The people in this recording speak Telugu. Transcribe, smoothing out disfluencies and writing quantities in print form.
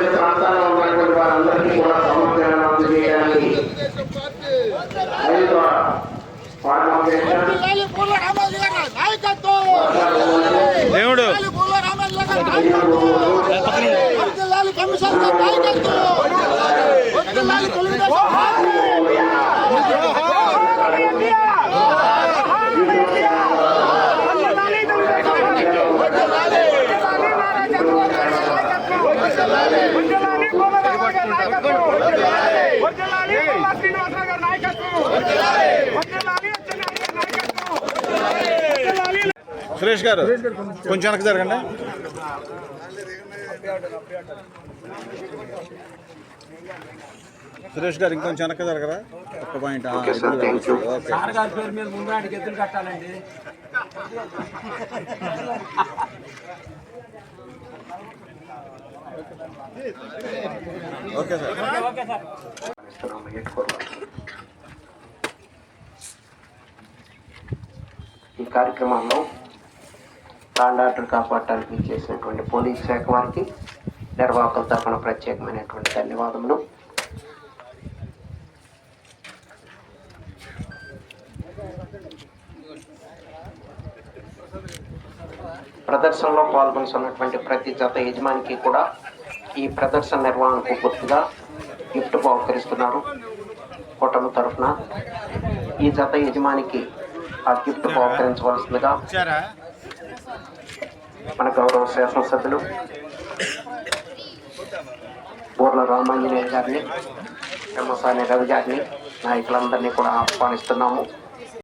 వివిధ ప్రాంతాల్లో ఉన్నటువంటి వారందరికీ కూడా సమగ్రాన్ని అందజేయడానికి దేవుడు సురేష్ గారు కొంచెం వెనక్కి జరగండి. సురేష్ గారు ఇంకొంచెం వెనక్కి జరగరా? ఒక్క పాయింట్. Okay sir. ఈ కార్యక్రమంలో తాండాటలు కాపాడటానికి చేసినటువంటి పోలీస్ శాఖ వారికి నిర్వాహకుల తరఫున ప్రత్యేకమైనటువంటి ధన్యవాదములు. ప్రదర్శనలో పాల్గొనుతున్నటువంటి ప్రతి జత యజమానికి కూడా ఈ ప్రదర్శన నిర్వహణకు పూర్తిగా గిఫ్ట్ బహుకరిస్తున్నారు కూటమి తరఫున. ఈ జత యజమానికి ఆ గిఫ్ట్ బహుకరించవలసిందిగా మన గౌరవ శాసనసభ్యులు బోర్ల రామాంజనేయ గారిని, ఎమ్మసాని రవి గారిని, నాయకులందరినీ కూడా ఆహ్వానిస్తున్నాము.